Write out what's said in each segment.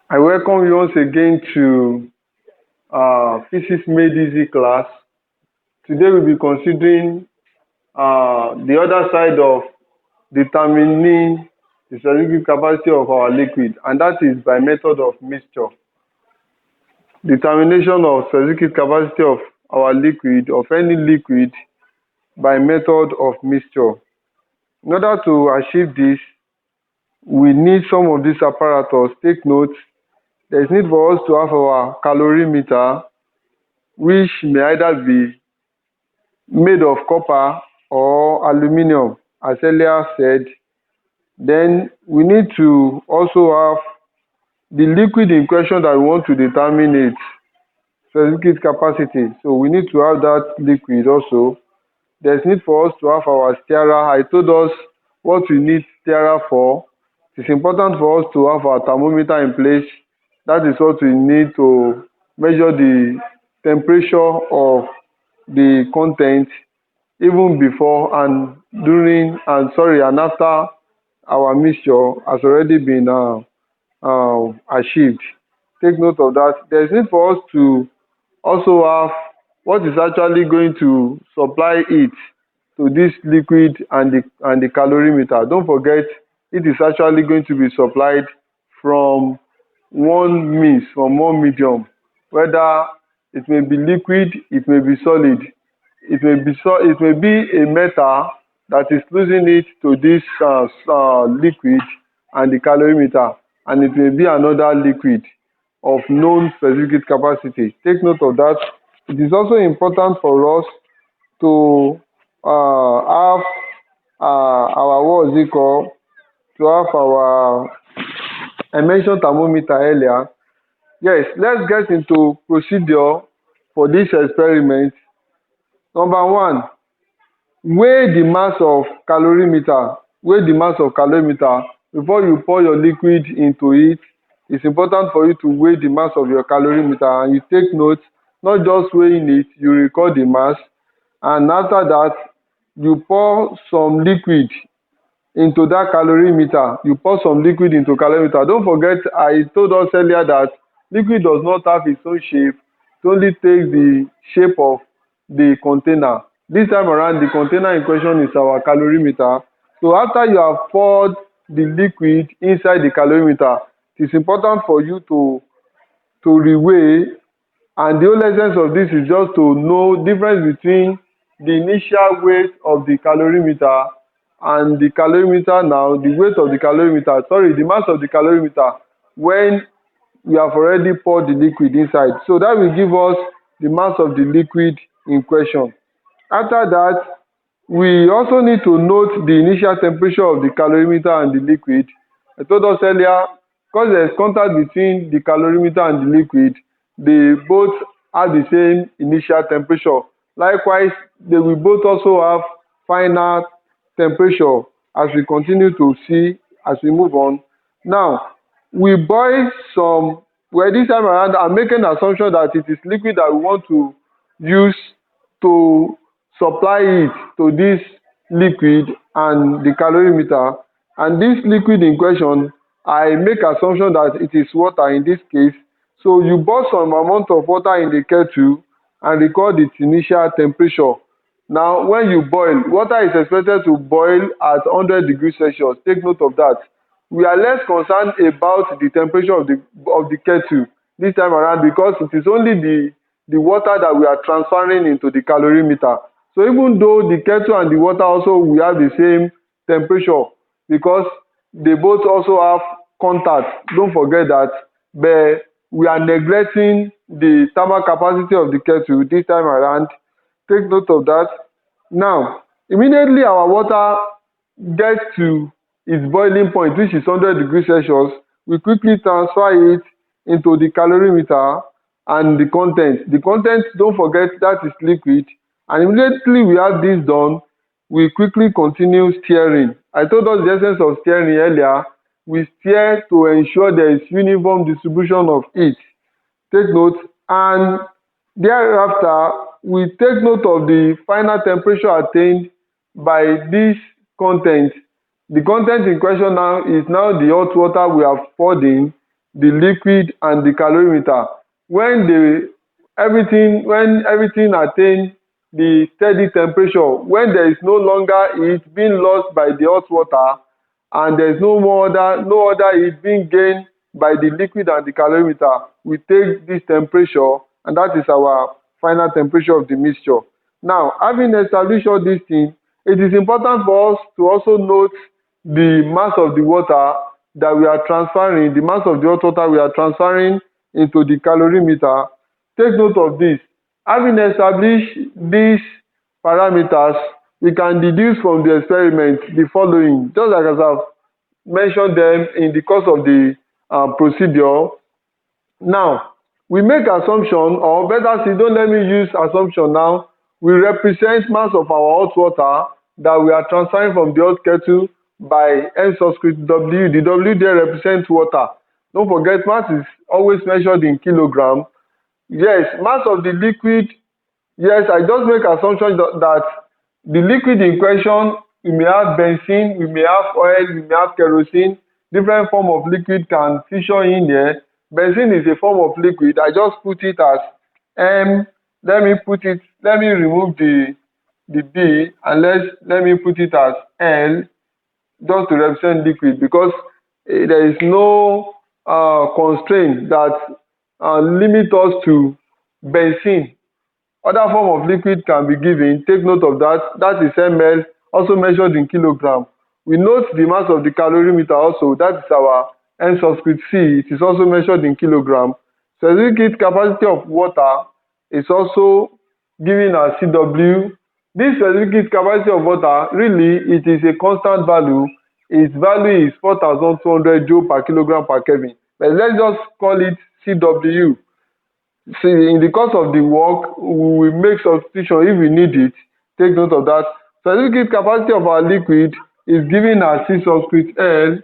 I welcome you once again to Physics Made Easy class. Today we'll be considering the other side of determining the soluble capacity of our liquid, and that is by method of mixture. Determination of soluble capacity of our liquid, of any liquid, by method of mixture. In order to achieve this, we need some of these apparatus. Take note, there is need for us to have our calorimeter, which may either be made of copper or aluminum, as earlier said. Then we need to also have the liquid in question that we want to determine its specific capacity. So we need to have that liquid also. There's need for us to have our stirrer. I told us what we need stirrer for. It's important for us to have our thermometer in place. That is what we need to measure the temperature of the content even before and during and after our mixture has already been achieved. Take note of that. There is need for us to also have what is actually going to supply it to this liquid and the calorimeter. Don't forget, it is actually going to be supplied from one means, from one medium, whether it may be liquid, it may be solid, it may be a metal that is losing it to this liquid and the calorimeter, and it may be another liquid of known specific capacity. Take note of that. It is also important for us to have our what is it called, to have our, I mentioned thermometer earlier. Yes, let's get into procedure for this experiment. Number one, weigh the mass of calorimeter. Weigh the mass of calorimeter before you pour your liquid into it. It's important for you to weigh the mass of your calorimeter, and you take note, not just weighing it, you record the mass, and after that you pour some liquid into that calorimeter. You pour some liquid into calorimeter. Don't forget, I told us earlier that liquid does not have its own shape. It only takes the shape of the container. This time around, the container in question is our calorimeter. So after you have poured the liquid inside the calorimeter, it is important for you to reweigh, and the whole essence of this is just to know difference between the initial weight of the calorimeter and the calorimeter now, the weight of the calorimeter, sorry, the mass of the calorimeter when we have already poured the liquid inside. So that will give us the mass of the liquid in question. After that, we also need to note the initial temperature of the calorimeter and the liquid. I told us earlier, because there is contact between the calorimeter and the liquid, they both have the same initial temperature. Likewise, they will both also have final temperature, as we continue to see as we move on. Now, we boil some, well, this time around, I'm making an assumption that it is liquid that we want to use to supply it to this liquid and the calorimeter. And this liquid in question, I make assumption that it is water in this case. So you boil some amount of water in the kettle and record its initial temperature. Now, when you boil, water is expected to boil at 100 degrees Celsius. Take note of that. We are less concerned about the temperature of the kettle this time around, because it is only the water that we are transferring into the calorimeter. So even though the kettle and the water also will have the same temperature, because they both also have contact, don't forget that, but we are neglecting the thermal capacity of the kettle this time around. Take note of that. Now, immediately our water gets to its boiling point, which is 100 degrees Celsius, we quickly transfer it into the calorimeter and the content. The content, don't forget, that is liquid. And immediately we have this done, we quickly continue stirring. I told us the essence of stirring earlier. We stir to ensure there is uniform distribution of heat. Take note, and thereafter we take note of the final temperature attained by this content. The content in question now is now the hot water we have poured in. the liquid and the calorimeter. When everything attain the steady temperature, when there is no longer heat being lost by the hot water, and there is no other heat being gained by the liquid and the calorimeter, we take this temperature, and that is our final temperature of the mixture. Now, having established all these things, it is important for us to also note the mass of the water that we are transferring, the mass of the hot water we are transferring into the calorimeter. Take note of this. Having established these parameters, we can deduce from the experiment the following, just like as I've mentioned them in the course of the procedure. Now, we make assumption, or better still, don't let me use assumption now. We represent mass of our hot water that we are transferring from the hot kettle by M subscript W. The W there represents water. Don't forget, mass is always measured in kilogram. Yes, mass of the liquid. Yes, I just make assumption that the liquid in question, we may have benzene, we may have oil, we may have kerosene. Different form of liquid can feature in there. Benzene is a form of liquid. I just put it as M. Let me remove the B, and let me put it as L, just to represent liquid, because there is no constraint that limit us to benzene. Other form of liquid can be given. Take note of that. That is ml, also measured in kilogram. We note the mass of the calorimeter also. That is our N subscript C. It is also measured in kilogram. Specific heat capacity of water is also given as CW. This specific heat capacity of water, really, it is a constant value. Its value is 4,200 joule per kilogram per Kelvin. But let's just call it CW. See, in the course of the work, we will make substitution if we need it. Take note of that. Specific heat capacity of our liquid is given as C subscript L.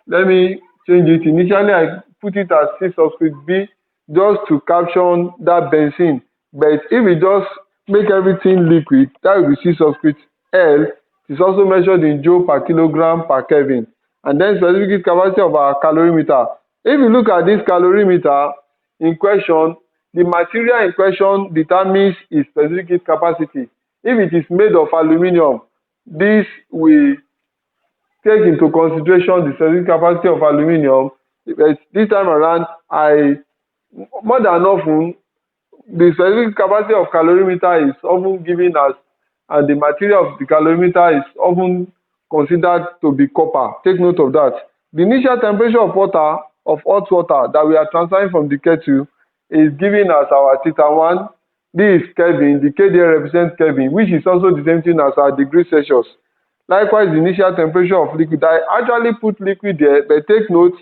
Let me change it. Initially, I put it as C subscript B just to caption that benzene. But if we just make everything liquid, that will be C subscript L. It is also measured in joule per kilogram per Kelvin. And then specific heat capacity of our calorimeter. If you look at this calorimeter in question, the material in question determines its specific heat capacity. If it is made of aluminium, this will take into consideration the specific capacity of aluminium. But this time around, more than often, the specific capacity of calorimeter is often given as, and the material of the calorimeter is often considered to be copper. Take note of that. The initial temperature of hot water that we are transferring from the kettle is given as our θ1. This is Kelvin. The K there represents Kelvin, which is also the same thing as our degrees Celsius. Likewise, the initial temperature of liquid. I actually put liquid there, but take note,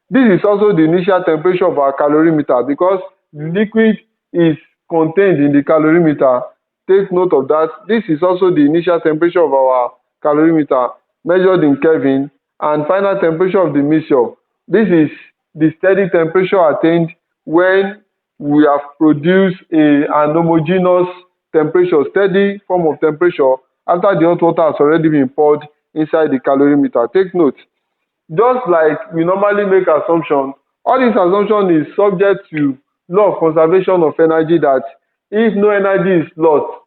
this is also the initial temperature of our calorimeter, because the liquid is contained in the calorimeter. Take note of that. This is also the initial temperature of our calorimeter, measured in Kelvin, and final temperature of the mixture. This is the steady temperature attained when we have produced an homogeneous temperature, steady form of temperature, after the hot water has already been poured inside the calorimeter. Take note, just like we normally make assumption, all this assumption is subject to law of conservation of energy, that if no energy is lost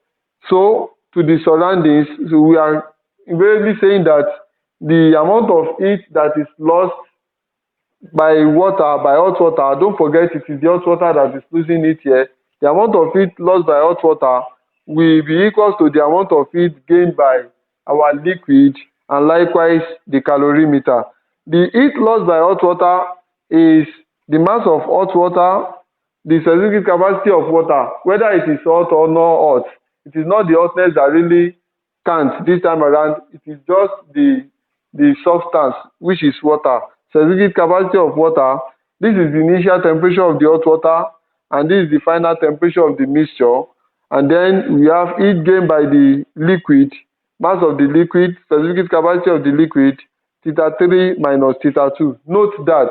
to the surroundings, so we are invariably saying that the amount of heat that is lost by hot water, don't forget it is the hot water that is losing it here. The amount of heat lost by hot water will be equal to the amount of heat gained by our liquid, and likewise the calorimeter. The heat lost by hot water is the mass of hot water, the specific capacity of water, whether it is hot or not hot. It is not the hotness that really counts this time around. It is just the substance, which is water. Specific capacity of water, this is the initial temperature of the hot water, and this is the final temperature of the mixture. And then we have heat gained by the liquid, mass of the liquid, specific capacity of the liquid, θ3 minus θ2. Note that.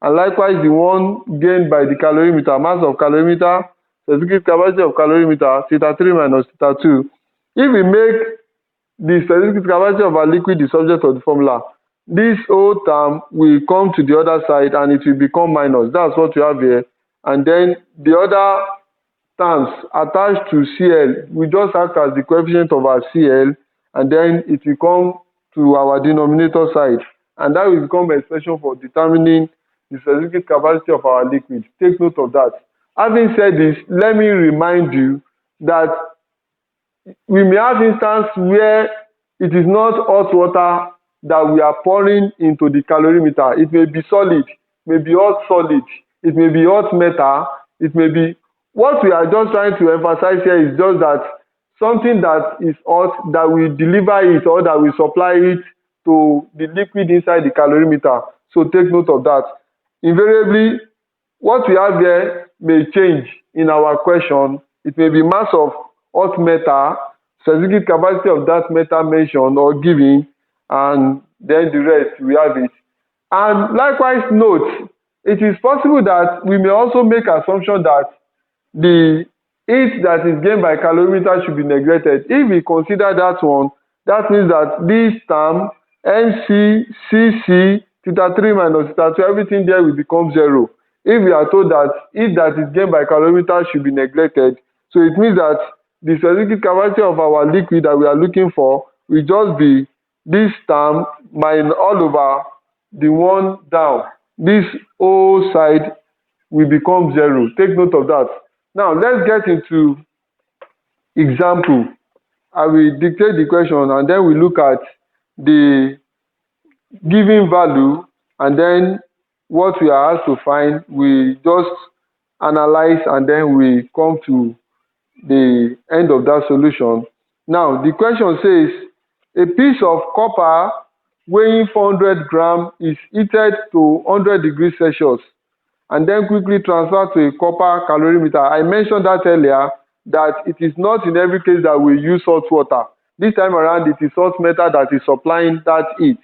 And likewise, the one gained by the calorimeter, mass of calorimeter, specific capacity of calorimeter, θ3 minus θ2. If we make the specific capacity of our liquid the subject of the formula, this whole term will come to the other side and it will become minus. That's what we have here. And then the other terms attached to CL will just act as the coefficient of our CL, and then it will come to our denominator side. And that will become an expression for determining the specific capacity of our liquid. Take note of that. Having said this, let me remind you that we may have instances where it is not hot water that we are pouring into the calorimeter. It may be solid, may be hot solid, it may be hot metal, it may be. What we are just trying to emphasize here is just that something that is hot, that we deliver it or that we supply it to the liquid inside the calorimeter. So take note of that. Invariably, what we have here may change in our question. It may be mass of hot metal, specific capacity of that metal mentioned or given, and then the rest we have it. And likewise note, it is possible that we may also make assumption that the heat that is gained by calorimeter should be neglected. If we consider that one, that means that this term NC, CC, theta 3 minus theta 2, everything there will become 0. If we are told that heat that is gained by calorimeter should be neglected, so it means that the specific capacity of our liquid that we are looking for will just be this term minus all over the one down. This whole side will become 0. Take note of that. Now let's get into example. I will dictate the question and then we look at the given value, and then what we are asked to find, we just analyze and then we come to the end of that solution. Now the question says a piece of copper weighing 400 grams is heated to 100 degrees Celsius and then quickly transferred to a copper calorimeter. I mentioned that earlier, that it is not in every case that we use salt water. This time around, it is salt metal that is supplying that heat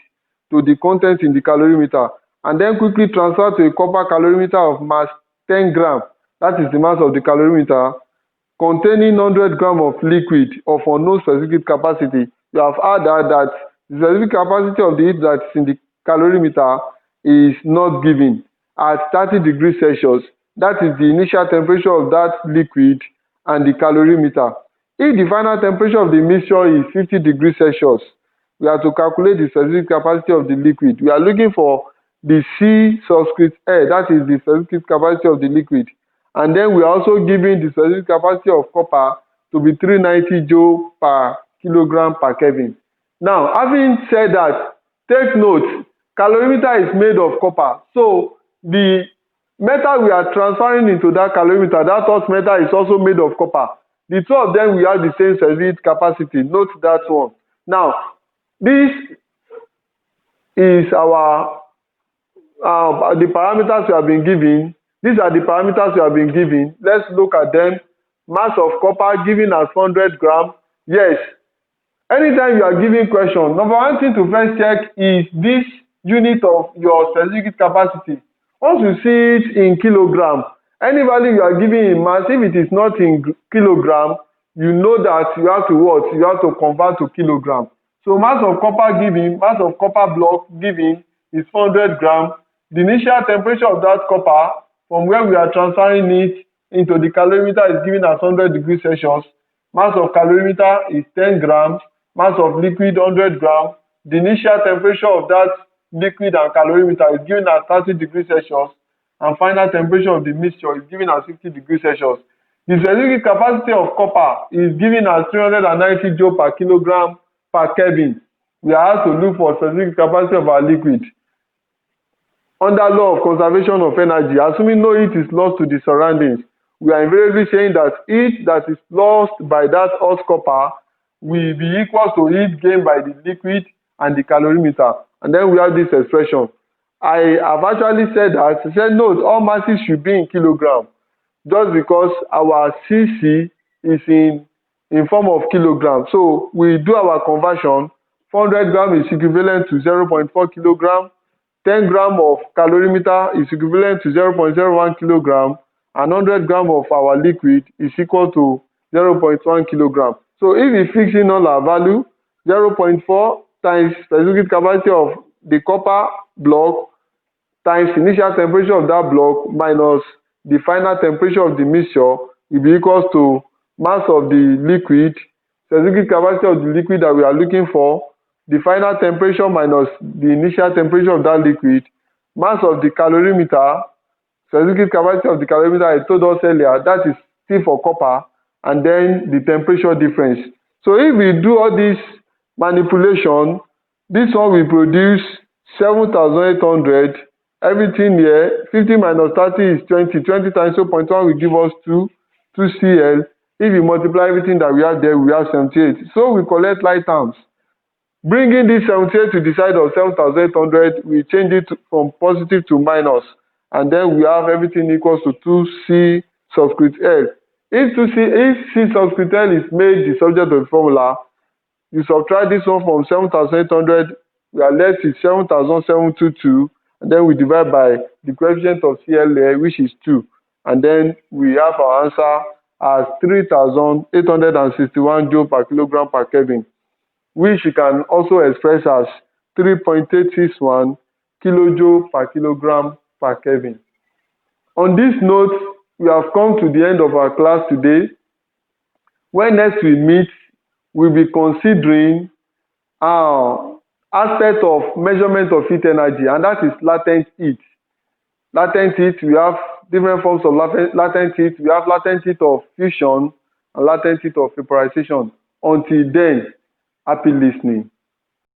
to the content in the calorimeter, and then quickly transferred to a copper calorimeter of mass 10 grams. That is the mass of the calorimeter, containing 100 grams of liquid of unknown specific capacity. You have heard that the specific capacity of the heat that is in the calorimeter is not given at 30 degrees Celsius. That is the initial temperature of that liquid and the calorimeter. If the final temperature of the mixture is 50 degrees Celsius, we have to calculate the specific capacity of the liquid. We are looking for the C subscript A, that is the specific capacity of the liquid. And then we are also giving the specific capacity of copper to be 390 joule per kilogram per Kelvin. Now, having said that, take note, calorimeter is made of copper. So the metal we are transferring into that calorimeter, that hot metal, is also made of copper. The two of them will have the same specific capacity. Note that one. Now, this is our the parameters we have been given. These are the parameters we have been given. Let's look at them. Mass of copper given as 100 grams. Yes. Anytime you are giving question, number one thing to first check is this unit of your specific capacity. Once you see it in kilogram, any value you are giving in mass, if it is not in kilogram, you know that you have to what? You have to convert to kilogram. So mass of copper given, mass of copper block given is 400 grams. The initial temperature of that copper from where we are transferring it into the calorimeter is given as 100 degrees Celsius. Mass of calorimeter is 10 grams. Mass of liquid 100 grams. The initial temperature of that liquid and calorimeter is given at 30 degrees Celsius, and final temperature of the mixture is given at 50 degrees Celsius. The specific capacity of copper is given as 390 joule per kilogram per Kelvin. We are asked to look for specific capacity of our liquid. Under law of conservation of energy, assuming no heat is lost to the surroundings, we are invariably saying that heat that is lost by that hot copper will be equal to heat gained by the liquid and the calorimeter. And then we have this expression. I have actually said that, I said note, all masses should be in kilogram, just because our CC is in form of kilogram. So we do our conversion. 400 grams is equivalent to 0.4 kilogram. 10 grams of calorimeter is equivalent to 0.01 kilogram. And 100 grams of our liquid is equal to 0.1 kilogram. So if we fix in all our value, 0.4 times specific capacity of the copper block times initial temperature of that block minus the final temperature of the mixture will be equals to mass of the liquid, specific capacity of the liquid that we are looking for, the final temperature minus the initial temperature of that liquid, mass of the calorimeter, specific capacity of the calorimeter I told us earlier, that is still for copper, and then the temperature difference. So if we do all this manipulation, this one will produce 7,800. Everything here, 50 minus 30 is 20. 20 times 0.1 will give us 2 Cl. If you multiply everything that we have there, we have 78. So we collect like terms. Bringing this 78 to the side of 7,800, we change it from positive to minus. And then we have everything equals to 2C subscript L. If C subscript L is made the subject of the formula, you subtract this one from 7,800, we are left with 7,722, and then we divide by the coefficient of CL, which is 2. And then we have our answer as 3,861 joule per kilogram per Kelvin, which you can also express as 3.861 kilojoule per kilogram per Kelvin. On this note, we have come to the end of our class today. When next we meet, we'll be considering aspect of measurement of heat energy, and that is latent heat. Latent heat, we have different forms of latent heat. We have latent heat of fusion and latent heat of vaporization. Until then, happy listening.